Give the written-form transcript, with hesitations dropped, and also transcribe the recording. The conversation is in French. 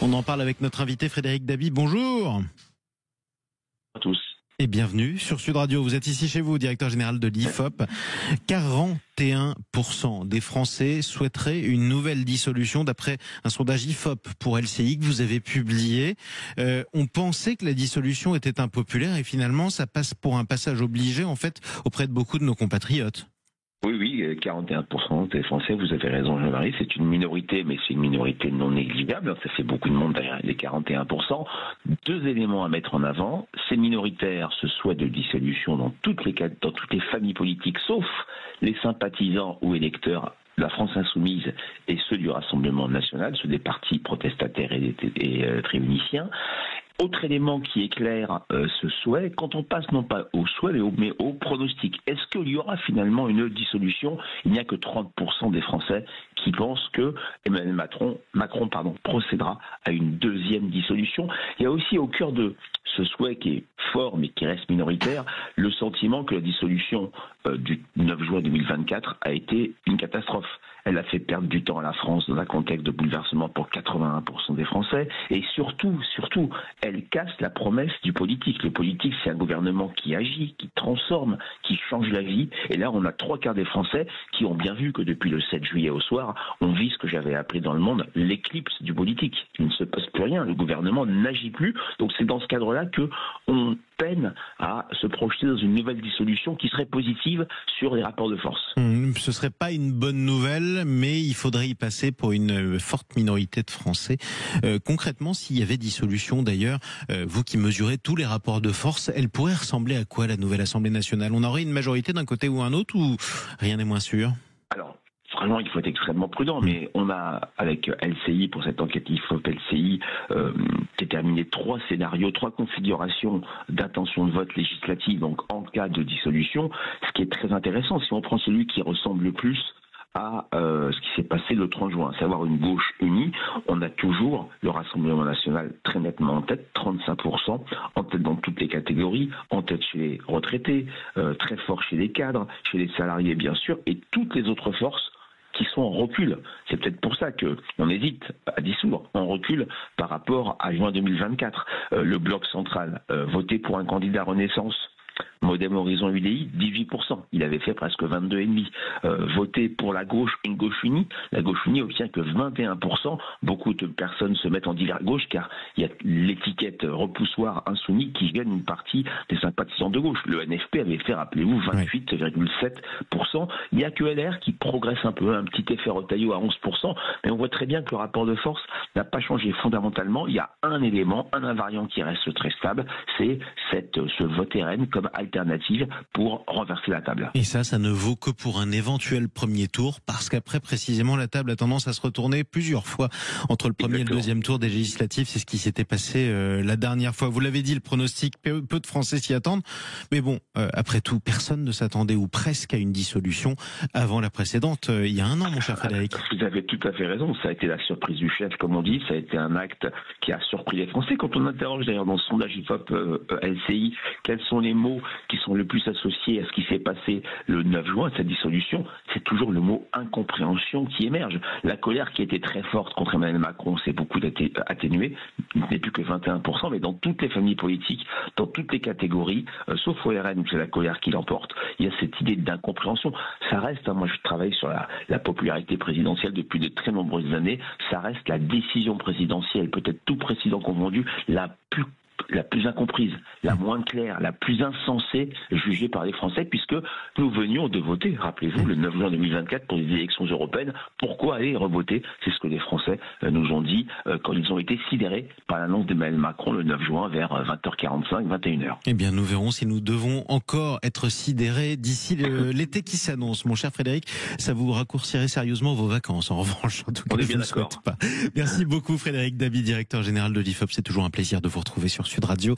On en parle avec notre invité Frédéric Dabi. Bonjour. À tous. Et bienvenue sur Sud Radio. Vous êtes ici chez vous, directeur général de l'IFOP. 41% des Français souhaiteraient une nouvelle dissolution d'après un sondage IFOP pour LCI que vous avez publié. On pensait que la dissolution était impopulaire et finalement ça passe pour un passage obligé en fait auprès de beaucoup de nos compatriotes. Oui, 41% des Français, vous avez raison Jean-Marie, c'est une minorité, mais c'est une minorité non négligeable, ça fait beaucoup de monde derrière les 41%. Deux éléments à mettre en avant, ces minoritaires, ce souhait de dissolution dans toutes les familles politiques, sauf les sympathisants ou électeurs de la France Insoumise et ceux du Rassemblement National, ceux des partis protestataires et tréuniciens. Autre élément qui éclaire ce souhait, quand on passe non pas au souhait mais au pronostic, est-ce qu'il y aura finalement une dissolution? Il n'y a que 30% des Français qui pensent que Emmanuel Macron procédera à une deuxième dissolution. Il y a aussi au cœur de ce souhait qui est fort mais qui reste minoritaire, le sentiment que la dissolution du 9 juin 2024 a été une catastrophe. Elle a fait perdre du temps à la France dans un contexte de bouleversement pour 81% des Français. Et surtout, elle casse la promesse du politique. Le politique, c'est un gouvernement qui agit, qui transforme, qui change la vie. Et là, on a 3/4 des Français qui ont bien vu que depuis le 7 juillet au soir, on vit ce que j'avais appelé dans le monde l'éclipse du politique. Il ne se passe plus rien. Le gouvernement n'agit plus. Donc c'est dans ce cadre-là que on peine à se projeter dans une nouvelle dissolution qui serait positive sur les rapports de force. Ce serait pas une bonne nouvelle, mais il faudrait y passer pour une forte minorité de Français. Concrètement, s'il y avait dissolution d'ailleurs, vous qui mesurez tous les rapports de force, elle pourrait ressembler à quoi la nouvelle Assemblée nationale? On aurait une majorité d'un côté ou un autre ou rien n'est moins sûr? Alors, vraiment, il faut être extrêmement prudent, mais on a, avec LCI, pour cette enquête IFOP LCI, déterminé 3 scénarios, 3 configurations d'intention de vote législative, donc en cas de dissolution. Ce qui est très intéressant, si on prend celui qui ressemble le plus à ce qui s'est passé le 30 juin, à savoir une gauche unie, on a toujours le Rassemblement National très nettement en tête, 35%, en tête dans toutes les catégories, en tête chez les retraités, très fort chez les cadres, chez les salariés bien sûr, et toutes les autres forces qui sont en recul. C'est peut-être pour ça qu'on hésite à dissoudre. On recule par rapport à juin 2024. Le bloc central, voté pour un candidat Renaissance, Modem Horizon UDI, 18%. Il avait fait presque 22,5%. Voté pour la gauche, une gauche unie. La gauche unie obtient que 21%. Beaucoup de personnes se mettent en divers gauche car il y a l'étiquette repoussoir insoumis qui gagne une partie des sympathisants de gauche. Le NFP avait fait, rappelez-vous, 28,7%. Il n'y a que LR qui progresse un peu, un petit effet Retailleau à 11%. Mais on voit très bien que le rapport de force n'a pas changé fondamentalement. Il y a un élément, un invariant qui reste très stable, c'est ce vote RN comme alternative pour renverser la table. Et ça ne vaut que pour un éventuel premier tour, parce qu'après, précisément, la table a tendance à se retourner plusieurs fois entre le premier et le deuxième tour des législatives. C'est ce qui s'était passé la dernière fois. Vous l'avez dit, le pronostic, peu de Français s'y attendent. Mais bon, après tout, personne ne s'attendait, ou presque, à une dissolution avant la précédente, il y a un an, mon cher Frédéric. Vous avez tout à fait raison. Ça a été la surprise du chef, comme on dit. Ça a été un acte qui a surpris les Français. Quand on interroge, d'ailleurs, dans le sondage IFOP LCI, quels sont les mots qui sont le plus associés à ce qui s'est passé le 9 juin, cette dissolution, c'est toujours le mot incompréhension qui émerge. La colère qui était très forte contre Emmanuel Macron s'est beaucoup atténuée, il n'est plus que 21%, mais dans toutes les familles politiques, dans toutes les catégories, sauf au RN où c'est la colère qui l'emporte, il y a cette idée d'incompréhension. Ça reste, moi je travaille sur la popularité présidentielle depuis de très nombreuses années, ça reste la décision présidentielle, peut-être tout président confondu, la plus incomprise, la moins claire, la plus insensée jugée par les Français, puisque nous venions de voter, rappelez-vous, le 9 juin 2024 pour les élections européennes. Pourquoi aller revoter? C'est ce que les Français nous ont dit quand ils ont été sidérés par l'annonce d'Emmanuel Macron le 9 juin vers 20h45, 21h. Eh bien, nous verrons si nous devons encore être sidérés d'ici l'été qui s'annonce. Mon cher Frédéric, ça vous raccourcirait sérieusement vos vacances, en revanche. En tout cas, je ne souhaite pas. Merci beaucoup Frédéric Dabi, directeur général de l'IFOP. C'est toujours un plaisir de vous retrouver sur Sud Radio.